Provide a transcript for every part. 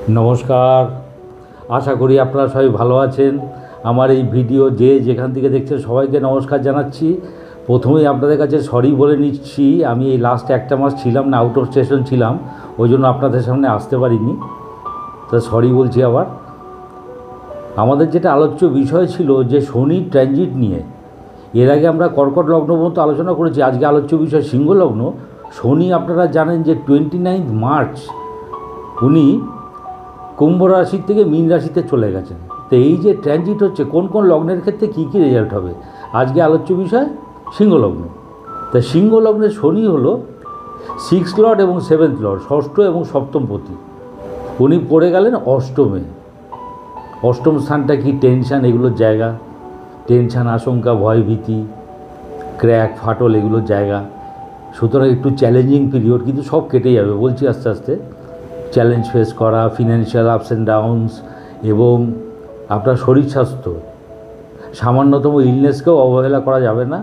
নমস্কার, আশা করি আপনারা সবাই ভালো আছেন। আমার এই ভিডিও যে যেখান থেকে দেখছেন সবাইকে নমস্কার জানাচ্ছি। প্রথমেই আপনাদের কাছে সরি বলে নিচ্ছি, আমি এই লাস্ট একটা মাস ছিলাম না, আউট অফ স্টেশন ছিলাম, ওই জন্য আপনাদের সামনে আসতে পারিনি, তো সরি বলছি। আবার আমাদের যেটা আলোচ্য বিষয় ছিল যে শনি ট্রানজিট নিয়ে, এর আগে আমরা কর্কট লগ্ন পর্যন্ত আলোচনা করেছি। আজকে আলোচ্য বিষয় সিংহ লগ্ন। শনি আপনারা জানেন যে 29 মার্চ উনি কুম্ভ রাশির থেকে মীন রাশিতে চলে গেছেন। তো এই যে ট্রানজিট হচ্ছে, কোন কোন লগ্নের ক্ষেত্রে কী কী রেজাল্ট হবে, আজকে আলোচ্য বিষয় সিংহ লগ্ন। তা সিংহ লগ্নের শনি হলো 6 লর্ড এবং 7th লর্ড, ষষ্ঠ এবং সপ্তম পতি। উনি পড়ে গেলেন অষ্টমে। অষ্টম স্থানটা কি টেনশান, এগুলোর জায়গা। টেনশান, আশঙ্কা, ভয়ভীতি, ক্র্যাক, ফাটল, এগুলোর জায়গা। সুতরাং একটু চ্যালেঞ্জিং পিরিয়ড, কিন্তু সব কেটে যাবে বলছি আস্তে আস্তে। চ্যালেঞ্জ ফেস করা, ফিনান্সিয়াল আপস অ্যান্ড ডাউনস, এবং আপনার শরীর স্বাস্থ্য, সামান্যতম ইলনেসকেও অবহেলা করা যাবে না।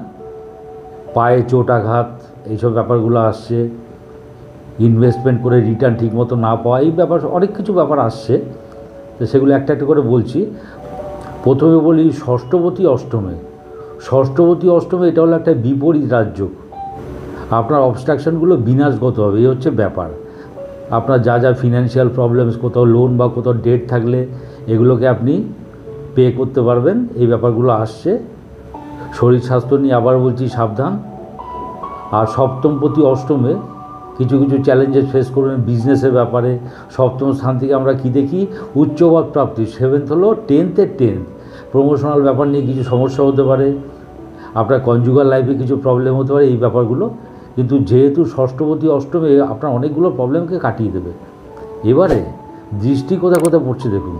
পায়ে চোট আঘাত, এইসব ব্যাপারগুলো আসছে। ইনভেস্টমেন্ট করে রিটার্ন ঠিকমতো না পাওয়া, এই ব্যাপার অনেক কিছু ব্যাপার আসছে। তো সেগুলো একটা একটা করে বলছি। প্রথমে বলি ষষ্ঠপতি অষ্টমে। ষষ্ঠপতি অষ্টমে এটা হলো একটা বিপরীত রাজযোগ। আপনার অবস্ট্রাকশনগুলো বিনাশগত হবে, এই হচ্ছে ব্যাপার। আপনার যা যা ফিনান্সিয়াল প্রবলেমস, কোথাও লোন বা কোথাও ডেট থাকলে এগুলোকে আপনি পে করতে পারবেন, এই ব্যাপারগুলো আসছে। শরীর স্বাস্থ্য নিয়ে আবার বলছি সাবধান। আর সপ্তমপতি অষ্টমে কিছু কিছু চ্যালেঞ্জেস ফেস করবেন বিজনেসের ব্যাপারে। সপ্তম স্থান থেকে আমরা কী দেখি, উচ্চপদ প্রাপ্তি। 7th হলো 10th প্রমোশনাল ব্যাপার নিয়ে কিছু সমস্যা হতে পারে। আপনার কনজুগাল লাইফে কিছু প্রবলেম হতে পারে, এই ব্যাপারগুলো। কিন্তু যেহেতু ষষ্ঠপতি অষ্টমে আপনার অনেকগুলো প্রবলেমকে কাটিয়ে দেবে। এবারে দৃষ্টি কোথায় কোথায় পড়ছে দেখুন।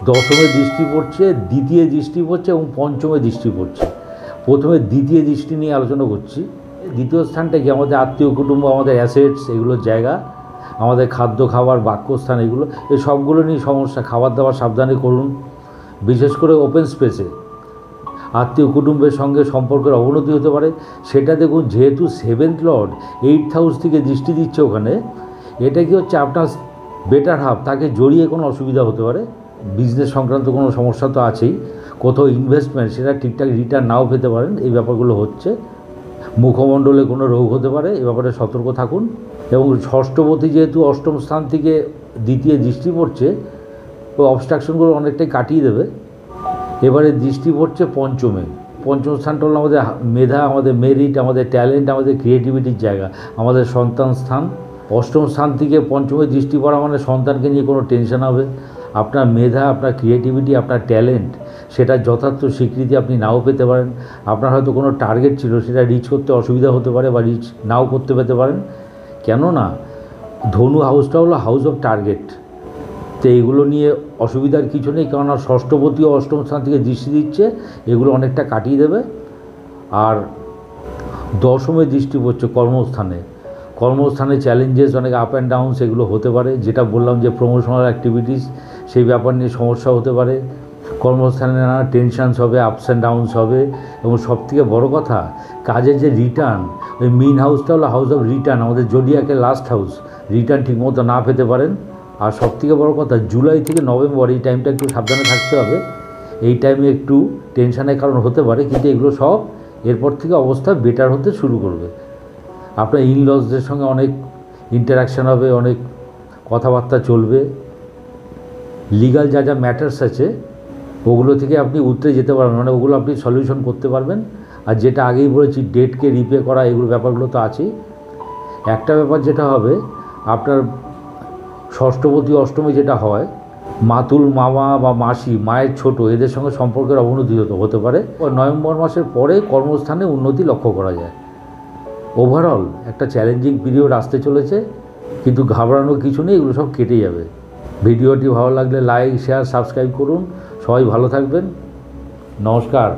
দশমে দৃষ্টি পড়ছে, দ্বিতীয় দৃষ্টি পড়ছে এবং পঞ্চমে দৃষ্টি পড়ছে। প্রথমে দ্বিতীয় দৃষ্টি নিয়ে আলোচনা করছি। দ্বিতীয় স্থানটা কি, আমাদের আত্মীয় কুটুম্ব, আমাদের অ্যাসেটস, এগুলোর জায়গা, আমাদের খাদ্য খাবার, বাক্যস্থান, এগুলো, এই সবগুলো নিয়ে সমস্যা। খাবার দাবার সাবধানে করুন, বিশেষ করে ওপেন স্পেসে। আত্মীয় কুটুম্বের সঙ্গে সম্পর্কের অবনতি হতে পারে। সেটা দেখুন, যেহেতু 7th লর্ড 8th হাউস থেকে দৃষ্টি দিচ্ছে ওখানে, এটা কি হচ্ছে, আপনার বেটার হাফ, তাকে জড়িয়ে কোনো অসুবিধা হতে পারে। বিজনেস সংক্রান্ত কোনো সমস্যা তো আছেই। কোথাও ইনভেস্টমেন্ট, সেটা ঠিকঠাক রিটার্ন নাও পেতে পারেন, এই ব্যাপারগুলো হচ্ছে। মুখমণ্ডলে কোনো রোগ হতে পারে, এ ব্যাপারে সতর্ক থাকুন। এবং ষষ্ঠপতি যেহেতু অষ্টম স্থান থেকে দ্বিতীয় দৃষ্টি পড়ছে, ওই অবস্ট্রাকশনগুলো অনেকটাই কাটিয়ে দেবে। এবারে দৃষ্টি পড়ছে পঞ্চমে। পঞ্চম স্থানটা হলো আমাদের মেধা, আমাদের মেরিট, আমাদের ট্যালেন্ট, আমাদের ক্রিয়েটিভিটির জায়গা, আমাদের সন্তান স্থান। অষ্টম স্থান থেকে পঞ্চমে দৃষ্টি পড়া মানে সন্তানকে নিয়ে কোনো টেনশন হবে। আপনার মেধা, আপনার ক্রিয়েটিভিটি, আপনার ট্যালেন্ট, সেটা যথার্থ স্বীকৃতি আপনি নাও পেতে পারেন। আপনার হয়তো কোনো টার্গেট ছিল, সেটা রিচ করতে অসুবিধা হতে পারে বা রিচ নাও করতে পেতে পারেন। কেননা ধনু হাউসটা হলো হাউস অফ টার্গেট। তো এইগুলো নিয়ে অসুবিধার কিছু নেই, কেননা ষষ্ঠপতি ও অষ্টম স্থান থেকে দৃষ্টি দিচ্ছে, এগুলো অনেকটা কাটিয়ে দেবে। আর দশমে দৃষ্টি পড়ছে কর্মস্থানে। কর্মস্থানে চ্যালেঞ্জেস, অনেক আপ অ্যান্ড ডাউন, সেগুলো হতে পারে। যেটা বললাম যে প্রমোশনাল অ্যাক্টিভিটিস, সেই ব্যাপার নিয়ে সমস্যা হতে পারে। কর্মস্থানে নানা টেনশানস হবে, আপস অ্যান্ড ডাউনস হবে। এবং সবথেকে বড় কথা, কাজের যে রিটার্ন, ওই মেইন হাউসটা হলো হাউস অফ রিটার্ন, আমাদের জোডিয়াকের লাস্ট হাউস। রিটার্ন ঠিকমতো না পেতে পারেন। আর সবথেকে বড় কথা, জুলাই থেকে নভেম্বর, এই টাইমটা একটু সাবধানে থাকতে হবে। এই টাইমে একটু টেনশানের কারণ হতে পারে, কিন্তু এগুলো সব এরপর থেকে অবস্থা বেটার হতে শুরু করবে। আপনার ইনলসদের সঙ্গে অনেক ইন্টারাকশান হবে, অনেক কথাবার্তা চলবে। লিগাল যা যা ম্যাটার্স আছে, ওগুলো থেকে আপনি উতরে যেতে পারবেন, মানে ওগুলো আপনি সলিউশন করতে পারবেন। আর যেটা আগেই বলেছি, ডেটকে রিপে করা, এগুলো ব্যাপারগুলো তো আছেই। একটা ব্যাপার যেটা হবে, আপনার ষষ্ঠপতি অষ্টমী যেটা হয়, মাতুল, মামা বা মাসি, মায়ের ছোট, এদের সঙ্গে সম্পর্কের অবনতি হতে পারে। নভেম্বর মাসের পরে কর্মস্থানে উন্নতি লক্ষ্য করা যায়। ওভারঅল একটা চ্যালেঞ্জিং পিরিয়ড আসতে চলেছে, কিন্তু ঘাবড়ানোর কিছু নেই, এগুলো সব কেটে যাবে। ভিডিওটি ভালো লাগলে লাইক, শেয়ার, সাবস্ক্রাইব করুন। সবাই ভালো থাকবেন। নমস্কার।